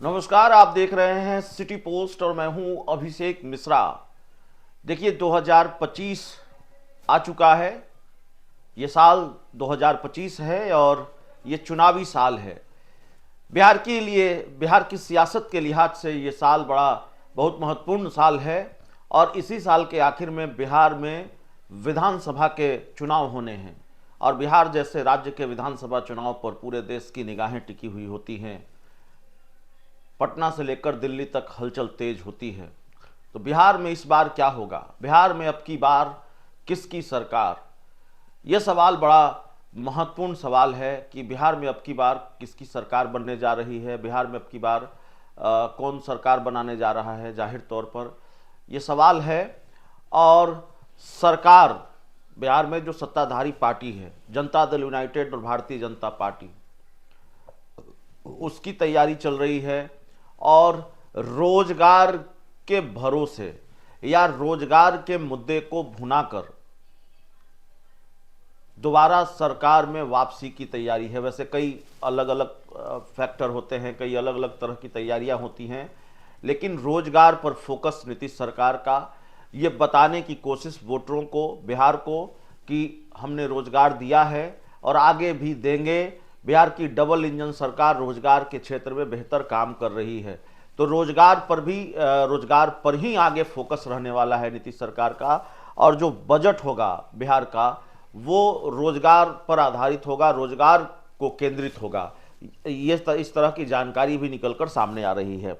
नमस्कार, आप देख रहे हैं सिटी पोस्ट और मैं हूं अभिषेक मिश्रा। देखिए 2025 आ चुका है। ये साल 2025 है और ये चुनावी साल है। बिहार के लिए, बिहार की सियासत के लिहाज से ये साल बहुत महत्वपूर्ण साल है। और इसी साल के आखिर में बिहार में विधानसभा के चुनाव होने हैं। और बिहार जैसे राज्य के विधानसभा चुनाव पर पूरे देश की निगाहें टिकी हुई होती हैं। पटना से लेकर दिल्ली तक हलचल तेज होती है। तो बिहार में इस बार क्या होगा, बिहार में अब की बार किसकी सरकार? यह सवाल बड़ा महत्वपूर्ण सवाल है कि बिहार में अब की बार किसकी सरकार बनने जा रही है। बिहार में अब की बार कौन सरकार बनाने जा रहा है। जाहिर तौर पर यह सवाल है। और सरकार, बिहार में जो सत्ताधारी पार्टी है जनता दल यूनाइटेड और भारतीय जनता पार्टी, उसकी तैयारी चल रही है। और रोजगार के भरोसे या रोजगार के मुद्दे को भुनाकर दोबारा सरकार में वापसी की तैयारी है। वैसे कई अलग अलग फैक्टर होते हैं, कई अलग अलग तरह की तैयारियां होती हैं, लेकिन रोजगार पर फोकस नीतीश सरकार का ये बताने की कोशिश वोटरों को, बिहार को, कि हमने रोजगार दिया है और आगे भी देंगे। बिहार की डबल इंजन सरकार रोजगार के क्षेत्र में बेहतर काम कर रही है। तो रोजगार पर ही आगे फोकस रहने वाला है नीतीश सरकार का। और जो बजट होगा बिहार का वो रोजगार पर आधारित होगा, रोजगार को केंद्रित होगा। इस तरह की जानकारी भी निकलकर सामने आ रही है।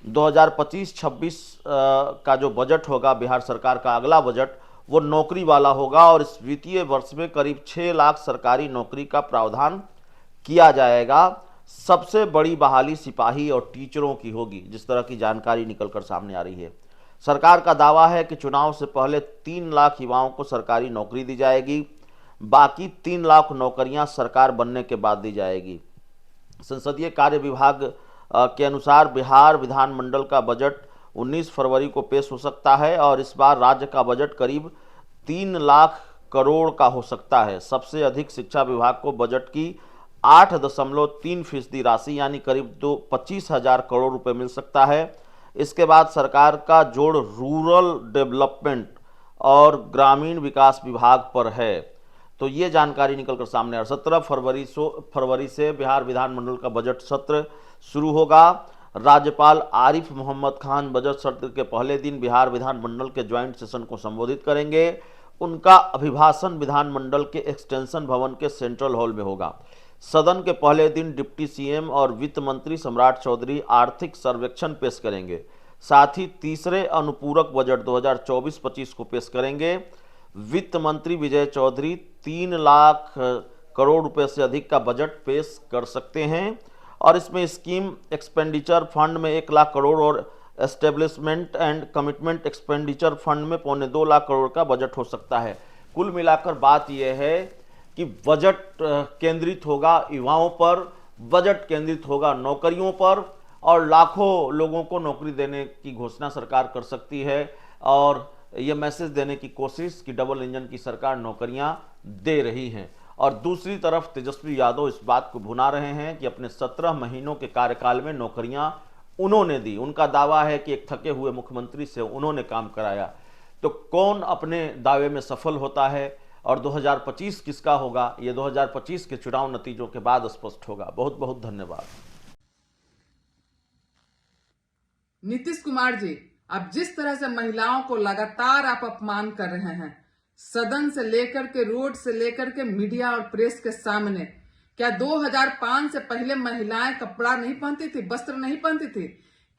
2025-26 का जो बजट होगा बिहार सरकार का, अगला बजट, वो नौकरी वाला होगा। और इस वित्तीय वर्ष में करीब 6 लाख सरकारी नौकरी का प्रावधान किया जाएगा। सबसे बड़ी बहाली सिपाही और टीचरों की होगी, जिस तरह की जानकारी निकलकर सामने आ रही है। सरकार का दावा है कि चुनाव से पहले 3 लाख युवाओं को सरकारी नौकरी दी जाएगी। बाकी 3 लाख नौकरियां सरकार बनने के बाद दी जाएगी। संसदीय कार्य विभाग के अनुसार बिहार विधानमंडल का बजट 19 फरवरी को पेश हो सकता है। और इस बार राज्य का बजट करीब 3 लाख करोड़ का हो सकता है। सबसे अधिक शिक्षा विभाग को बजट की 8.3% राशि यानी करीब 25,000 करोड़ रुपए मिल सकता है। इसके बाद सरकार का जोड़ रूरल डेवलपमेंट और ग्रामीण विकास विभाग पर है। तो ये जानकारी निकलकर सामने आ रही है। 17 फरवरी से बिहार विधानमंडल का बजट सत्र शुरू होगा। राज्यपाल आरिफ मोहम्मद खान बजट सत्र के पहले दिन बिहार विधानमंडल के ज्वाइंट सेशन को संबोधित करेंगे। उनका अभिभाषण विधानमंडल के एक्सटेंशन भवन के सेंट्रल हॉल में होगा। सदन के पहले दिन डिप्टी सीएम और वित्त मंत्री सम्राट चौधरी आर्थिक सर्वेक्षण पेश करेंगे। साथ ही तीसरे अनुपूरक बजट 2024-25 को पेश करेंगे। वित्त मंत्री विजय चौधरी 3 लाख करोड़ रुपए से अधिक का बजट पेश कर सकते हैं। और इसमें स्कीम एक्सपेंडिचर फंड में 1 लाख करोड़ और establishment and commitment expenditure fund में 2.25 लाख करोड़ का बजट हो सकता है। कुल मिलाकर बात यह है कि बजट केंद्रित होगा युवाओं पर, बजट केंद्रित होगा नौकरियों पर, और लाखों लोगों को नौकरी देने की घोषणा सरकार कर सकती है। और यह मैसेज देने की कोशिश कि डबल इंजन की सरकार नौकरियां दे रही है। और दूसरी तरफ तेजस्वी यादव इस बात को भुना रहे हैं कि अपने 17 महीनों के कार्यकाल में नौकरियां उन्होंने दी। उनका दावा है कि एक थके हुए मुख्यमंत्री से उन्होंने काम कराया। तो कौन अपने दावे में सफल होता है और 2025 किसका होगा, ये 2025 के चुनाव नतीजों के बाद स्पष्ट होगा। बहुत बहुत धन्यवाद। नीतीश कुमार जी, अब जिस तरह से महिलाओं को लगातार आप अपमान कर रहे हैं, सदन से लेकर के, रोड से लेकर के, मीडिया और प्रेस के सामने, क्या 2005 से पहले महिलाएं कपड़ा नहीं पहनती थी, वस्त्र नहीं पहनती थी?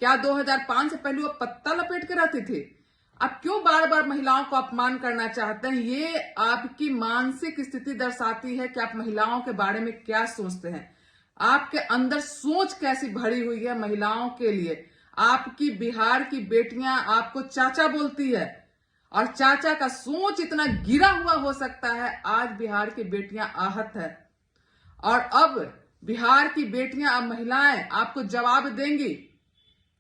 क्या 2005 से पहले वो पत्ता लपेट के रहती थी? आप क्यों बार बार महिलाओं को अपमान करना चाहते हैं? ये आपकी मानसिक स्थिति दर्शाती है कि आप महिलाओं के बारे में क्या सोचते हैं। आपके अंदर सोच कैसी भरी हुई है महिलाओं के लिए। आपकी बिहार की बेटियां आपको चाचा बोलती है, और चाचा का सोच इतना गिरा हुआ हो सकता है। आज बिहार की बेटियां आहत है, और अब बिहार की बेटियां, अब महिलाएं आपको जवाब देंगी,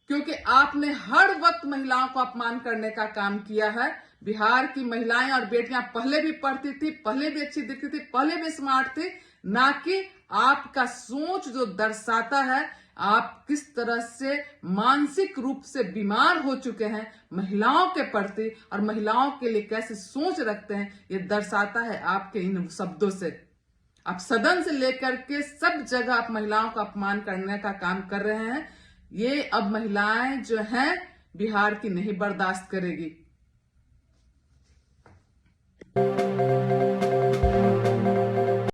क्योंकि आपने हर वक्त महिलाओं को अपमान करने का काम किया है। बिहार की महिलाएं और बेटियां पहले भी पढ़ती थी, पहले भी अच्छी दिखती थी, पहले भी स्मार्ट थी, ना कि आपका सोच जो दर्शाता है आप किस तरह से मानसिक रूप से बीमार हो चुके हैं महिलाओं के प्रति और महिलाओं के लिए कैसे सोच रखते हैं, ये दर्शाता है आपके इन शब्दों से। आप सदन से लेकर के सब जगह आप महिलाओं का अपमान करने का काम कर रहे हैं। ये अब महिलाएं जो हैं बिहार की नहीं बर्दाश्त करेगी।